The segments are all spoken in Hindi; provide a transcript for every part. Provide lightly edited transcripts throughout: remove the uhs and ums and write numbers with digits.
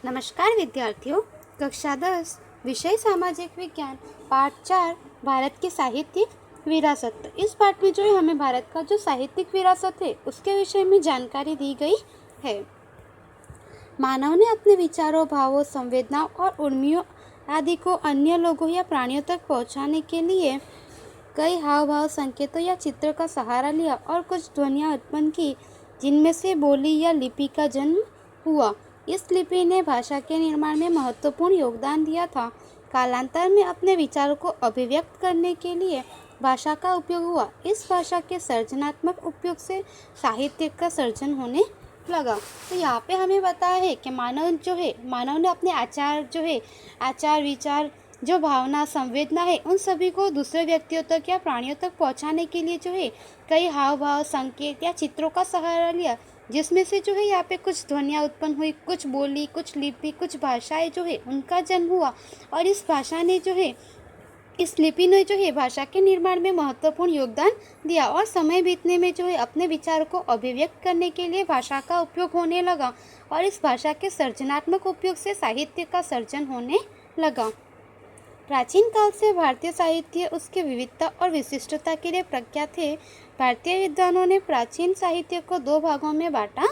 नमस्कार विद्यार्थियों। कक्षा 10 विषय सामाजिक विज्ञान पाठ 4 भारत की साहित्यिक विरासत। तो इस पाठ में जो है हमें भारत का जो साहित्यिक विरासत है उसके विषय में जानकारी दी गई है। मानव ने अपने विचारों, भावों, संवेदनाओं और उर्मियों आदि को अन्य लोगों या प्राणियों तक पहुंचाने के लिए कई हाव भाव, संकेतों या चित्र का सहारा लिया और कुछ ध्वनियाँ उत्पन्न की, जिनमें से बोली या लिपि का जन्म हुआ। इस लिपि ने भाषा के निर्माण में महत्वपूर्ण योगदान दिया था। कालांतर में अपने विचारों को अभिव्यक्त करने के लिए भाषा का उपयोग हुआ। इस भाषा के सर्जनात्मक उपयोग से साहित्य का सर्जन होने लगा। तो यहाँ पे हमें बताया है कि मानव ने अपने आचार विचार, जो भावना संवेदना है, उन सभी को दूसरे व्यक्तियों तक या प्राणियों तक पहुँचाने के लिए कई हाव भाव, संकेत या चित्रों का सहारा लिया, जिसमें से यहाँ पे कुछ ध्वनियाँ उत्पन्न हुई, कुछ बोली, कुछ लिपि, कुछ भाषाएं उनका जन्म हुआ। और इस लिपि ने भाषा के निर्माण में महत्वपूर्ण योगदान दिया और समय बीतने में अपने विचारों को अभिव्यक्त करने के लिए भाषा का उपयोग होने लगा और इस भाषा के सर्जनात्मक उपयोग से साहित्य का सर्जन होने लगा। प्राचीन काल से भारतीय साहित्य उसकी विविधता और विशिष्टता के लिए प्रख्यात है। भारतीय विद्वानों ने प्राचीन साहित्य को दो भागों में बांटा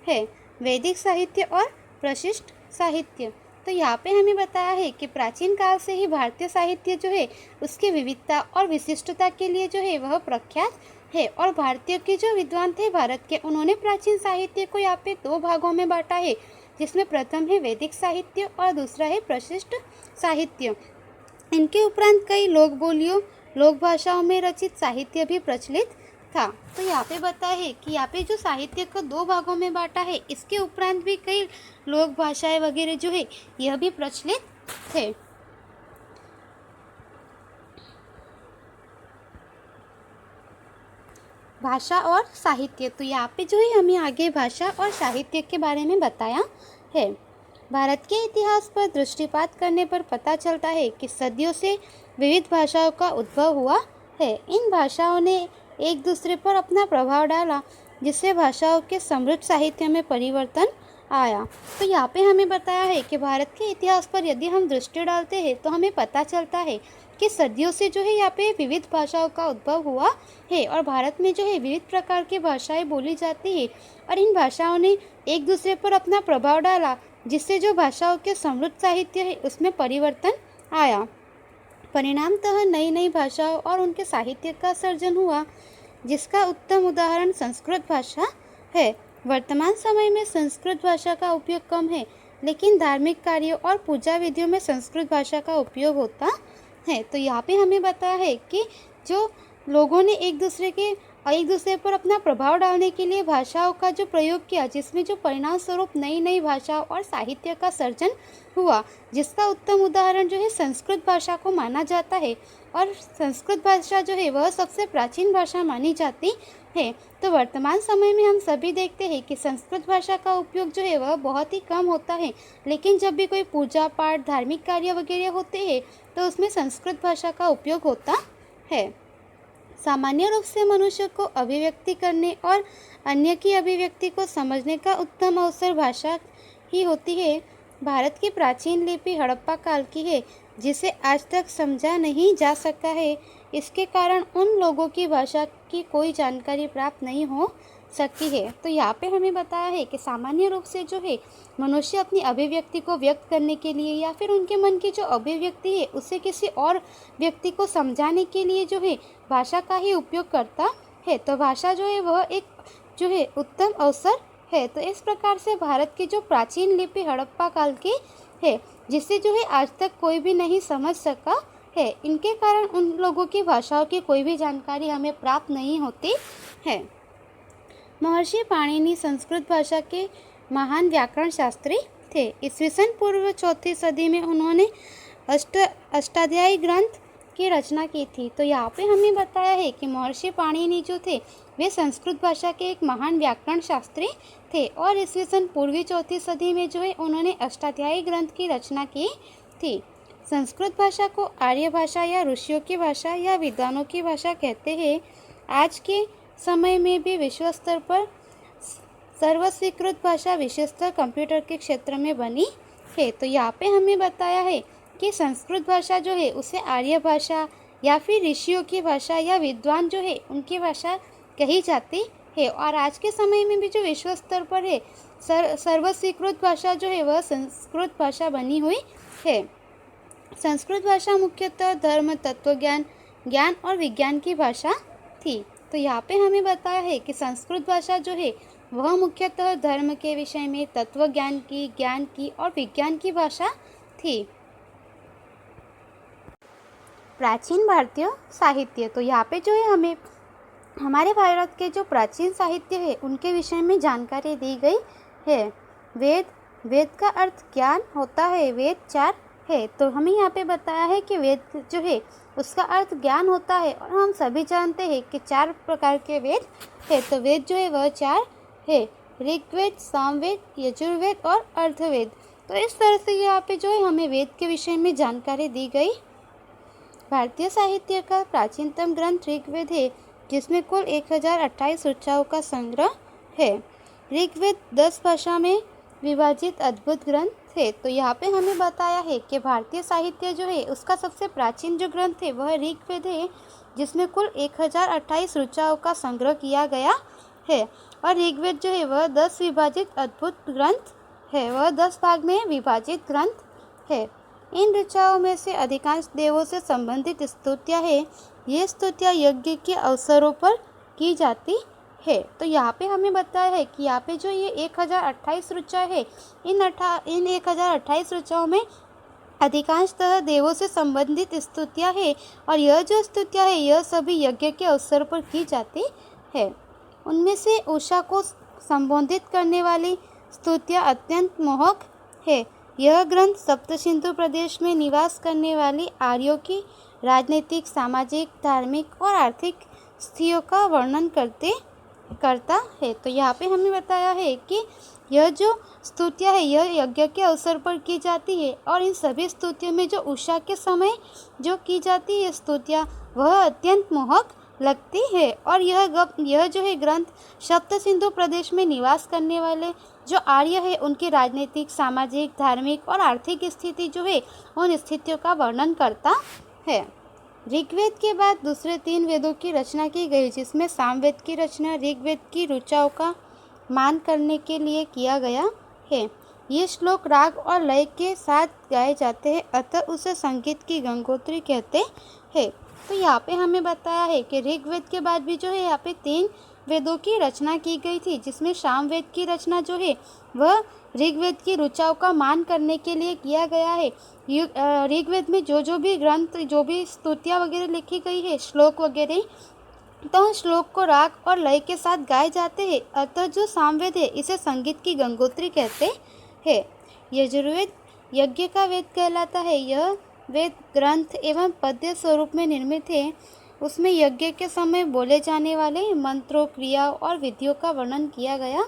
है, वैदिक साहित्य और प्रशिष्ट साहित्य। तो यहाँ पे हमें बताया है कि प्राचीन काल से ही भारतीय साहित्य उसकी विविधता और विशिष्टता के लिए वह प्रख्यात है। और भारतीय के जो विद्वान थे भारत के, उन्होंने प्राचीन साहित्य को यहाँ पे दो भागों में बांटा है, जिसमें प्रथम है वैदिक साहित्य और दूसरा है प्रशिष्ट साहित्य। इनके उपरांत कई लोक बोलियों, लोक भाषाओं में रचित साहित्य भी प्रचलित था। तो यहाँ पे बताया है कि यहाँ पे जो साहित्य को दो भागों में बांटा है, इसके उपरांत भी कई लोक भाषाएं वगैरह यह भी प्रचलित थे। भाषा और साहित्य। तो यहाँ पे हमें आगे भाषा और साहित्य के बारे में बताया है। भारत के इतिहास पर दृष्टिपात करने पर पता चलता है कि सदियों से विविध भाषाओं का उद्भव हुआ है। इन भाषाओं ने एक दूसरे पर अपना प्रभाव डाला, जिससे भाषाओं के समृद्ध साहित्य में परिवर्तन आया। तो यहाँ पे हमें बताया है कि भारत के इतिहास पर यदि हम दृष्टि डालते हैं तो हमें पता चलता है कि सदियों से यहाँ पे विविध भाषाओं का उद्भव हुआ है और भारत में विविध प्रकार की भाषाएं बोली जाती है और इन भाषाओं ने एक दूसरे पर अपना प्रभाव डाला, जिससे जो भाषाओं के समृद्ध साहित्य है उसमें परिवर्तन आया। परिणामतः नई नई भाषाओं और उनके साहित्य का सर्जन हुआ, जिसका उत्तम उदाहरण संस्कृत भाषा है। वर्तमान समय में संस्कृत भाषा का उपयोग कम है, लेकिन धार्मिक कार्यों और पूजा विधियों में संस्कृत भाषा का उपयोग होता है। तो यहाँ पे हमें बताया है कि जो लोगों ने एक दूसरे पर अपना प्रभाव डालने के लिए भाषाओं का जो प्रयोग किया, जिसमें जो परिणाम स्वरूप नई नई भाषाओं और साहित्य का सर्जन हुआ, जिसका उत्तम उदाहरण संस्कृत भाषा को माना जाता है। और संस्कृत भाषा वह सबसे प्राचीन भाषा मानी जाती है। तो वर्तमान समय में हम सभी देखते हैं कि संस्कृत भाषा का उपयोग वह बहुत ही कम होता है, लेकिन जब भी कोई पूजा पाठ, धार्मिक कार्य वगैरह होते हैं तो उसमें संस्कृत भाषा का उपयोग होता है। सामान्य रूप से मनुष्य को अभिव्यक्ति करने और अन्य की अभिव्यक्ति को समझने का उत्तम अवसर भाषा ही होती है। भारत की प्राचीन लिपि हड़प्पा काल की है, जिसे आज तक समझा नहीं जा सका है। इसके कारण उन लोगों की भाषा की कोई जानकारी प्राप्त नहीं हो सकती है। तो यहाँ पे हमें बताया है कि सामान्य रूप से मनुष्य अपनी अभिव्यक्ति को व्यक्त करने के लिए या फिर उनके मन की जो अभिव्यक्ति है उसे किसी और व्यक्ति को समझाने के लिए भाषा का ही उपयोग करता है। तो भाषा वह एक उत्तम अवसर है। तो इस प्रकार से भारत की जो प्राचीन लिपि हड़प्पा काल की है, जिसे आज तक कोई भी नहीं समझ सका है। इनके कारण उन लोगों की भाषाओं की कोई भी जानकारी हमें प्राप्त नहीं होती है। महर्षि पाणिनि संस्कृत भाषा के महान व्याकरण शास्त्री थे। ईस्वीसन पूर्व 4वीं सदी में उन्होंने अष्टाध्यायी ग्रंथ की रचना की थी। तो यहाँ पे हमें बताया है कि महर्षि पाणिनि थे वे संस्कृत भाषा के एक महान व्याकरण शास्त्री थे और ईस्वीसन पूर्वी 4वीं सदी में उन्होंने अष्टाध्यायी ग्रंथ की रचना की थी। संस्कृत भाषा को आर्य भाषा या ऋषियों की भाषा या विद्वानों की भाषा कहते हैं। आज के समय में भी विश्व स्तर पर सर्वस्वीकृत भाषा विशेषतः कंप्यूटर के क्षेत्र में बनी है। तो यहाँ पे हमें बताया है कि संस्कृत भाषा जो है उसे आर्य भाषा या फिर ऋषियों की भाषा या विद्वान जो है उनकी भाषा कही जाती है। और आज के समय में भी जो विश्व स्तर पर है सर्वस्वीकृत भाषा जो है वह संस्कृत भाषा बनी हुई है। संस्कृत भाषा मुख्यतः धर्म, तत्वज्ञान, ज्ञान और विज्ञान की भाषा थी। तो यहाँ पे हमें बताया है कि संस्कृत भाषा जो है वह मुख्यतः धर्म के विषय में, तत्वज्ञान की, ज्ञान की और विज्ञान की भाषा थी। प्राचीन भारतीय साहित्य, तो यहाँ पे जो है हमें हमारे भारत के जो प्राचीन साहित्य है उनके विषय में जानकारी दी गई है। वेद का अर्थ ज्ञान होता है। वेद 4 है। तो हमें यहाँ पे बताया है कि वेद जो है उसका अर्थ ज्ञान होता है। और हम सभी जानते हैं कि 4 प्रकार के वेद है। तो वेद जो है वह 4 है, ऋग्वेद, सामवेद, यजुर्वेद और अर्थवेद। तो इस तरह से यहाँ पे जो है हमें वेद के विषय में जानकारी दी गई। भारतीय साहित्य का प्राचीनतम ग्रंथ ऋग्वेद है, जिसमें कुल 1028 ऋचाओं का संग्रह है। ऋग्वेद 10 भाषा में विभाजित अद्भुत ग्रंथ है। तो यहाँ पे हमें बताया है कि भारतीय साहित्य जो है उसका सबसे प्राचीन जो ग्रंथ है वह ऋग्वेद है, जिसमें कुल 1028 ऋचाओं का संग्रह किया गया है। और ऋग्वेद जो है वह 10 विभाजित अद्भुत ग्रंथ है, वह 10 भाग में विभाजित ग्रंथ है। इन ऋचाओं में से अधिकांश देवों से संबंधित स्तुतियाँ हैं। ये स्तुतियाँ यज्ञ के अवसरों पर की जाती है। तो यहाँ पे हमें बताया है कि यहाँ पे जो ये 1028 ऋचा है, इन 1028 ऋचाओं में अधिकांशतः देवों से संबंधित स्तुतियाँ हैं। और यह जो स्तुतियाँ है यह सभी यज्ञ के अवसर पर की जाती है। उनमें से उषा को संबोधित करने वाली स्तुतियाँ अत्यंत मोहक है। यह ग्रंथ सप्त सिंधु प्रदेश में निवास करने वाली आर्यों की राजनीतिक, सामाजिक, धार्मिक और आर्थिक स्थितियों का वर्णन करता है। तो यहाँ पे हमें बताया है कि यह जो स्तुतियाँ है यह यज्ञ के अवसर पर की जाती है। और इन सभी स्तुतियों में जो उषा के समय जो की जाती है स्तुतियाँ वह अत्यंत मोहक लगती है। और यह जो है ग्रंथ सप्त सिंधु प्रदेश में निवास करने वाले जो आर्य है उनकी राजनीतिक, सामाजिक, धार्मिक और आर्थिक स्थिति जो है उन स्थितियों का वर्णन करता है। ऋग्वेद के बाद दूसरे 3 वेदों की रचना की गई, जिसमें सामवेद की रचना ऋग्वेद की ऋचाओं का मान करने के लिए किया गया है। ये श्लोक राग और लय के साथ गाए जाते हैं, अतः उसे संगीत की गंगोत्री कहते हैं। तो यहाँ पे हमें बताया है कि ऋग्वेद के बाद भी जो है यहाँ पे 3 वेदों की रचना की गई थी, जिसमें सामवेद की रचना जो है वह ऋग्वेद की ऋचाओं का मान करने के लिए किया गया है। ऋग्वेद में जो भी ग्रंथ, जो भी स्तुतियाँ वगैरह लिखी गई है, श्लोक वगैरह, तो श्लोक को राग और लय के साथ गाए जाते हैं। अतः जो सामवेद है इसे संगीत की गंगोत्री कहते हैं। यजुर्वेद यज्ञ का वेद कहलाता है। यह वेद ग्रंथ एवं पद्य स्वरूप में निर्मित है। उसमें यज्ञ के समय बोले जाने वाले मंत्रों, क्रियाओं और विधियों का वर्णन किया गया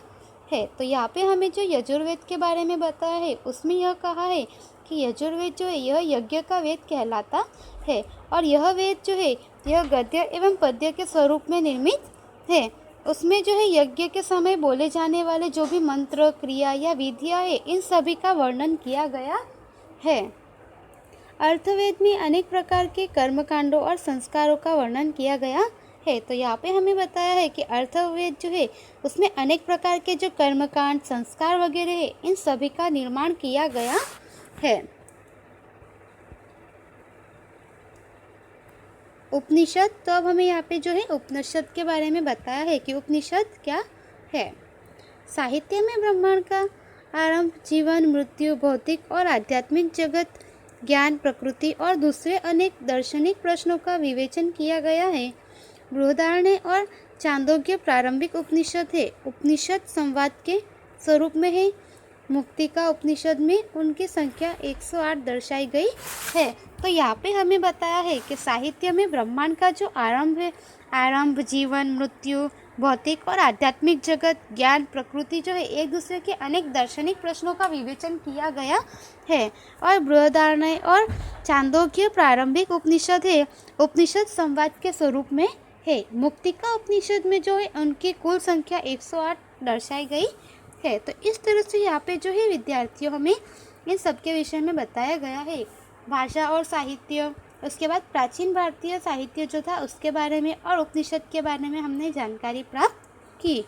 है। तो यहाँ पे हमें जो यजुर्वेद के बारे में बताया है उसमें यह कहा है कि यजुर्वेद जो है यह यज्ञ का वेद कहलाता है। और यह वेद जो है यह गद्य एवं पद्य के स्वरूप में निर्मित है। उसमें जो है यज्ञ के समय बोले जाने वाले जो भी मंत्र, क्रिया या विधियाँ है इन सभी का वर्णन किया गया है। अर्थवेद में अनेक प्रकार के कर्मकांडों और संस्कारों का वर्णन किया गया है। तो यहाँ पे हमें बताया है कि अर्थवेद जो है उसमें अनेक प्रकार के जो कर्मकांड, संस्कार वगैरह है इन सभी का निर्माण किया गया है। उपनिषद, तो अब हमें यहाँ पे जो है उपनिषद के बारे में बताया है कि उपनिषद क्या है। साहित्य में ब्रह्मांड का आरंभ, जीवन, मृत्यु, भौतिक और आध्यात्मिक जगत, ज्ञान, प्रकृति और दूसरे अनेक दार्शनिक प्रश्नों का विवेचन किया गया है। बृहदारण्य और छांदोग्य प्रारंभिक उपनिषद है। उपनिषद संवाद के स्वरूप में है। मुक्तिका उपनिषद में उनकी संख्या 108 दर्शाई गई है। तो यहाँ पे हमें बताया है कि साहित्य में ब्रह्मांड का जो आरंभ है, आरंभ, जीवन, मृत्यु, भौतिक और आध्यात्मिक जगत, ज्ञान, प्रकृति जो है एक दूसरे के अनेक दार्शनिक प्रश्नों का विवेचन किया गया है। और बृहदारण्य और छांदोग्य प्रारंभिक उपनिषद है, उपनिषद संवाद के स्वरूप में है। मुक्तिका उपनिषद में जो है उनकी कुल संख्या 108 दर्शाई गई है। तो इस तरह से यहाँ पे जो है विद्यार्थियों हमें इन सब के विषय में बताया गया है। भाषा और साहित्य, उसके बाद प्राचीन भारतीय साहित्य जो था उसके बारे में और उपनिषद के बारे में हमने जानकारी प्राप्त की।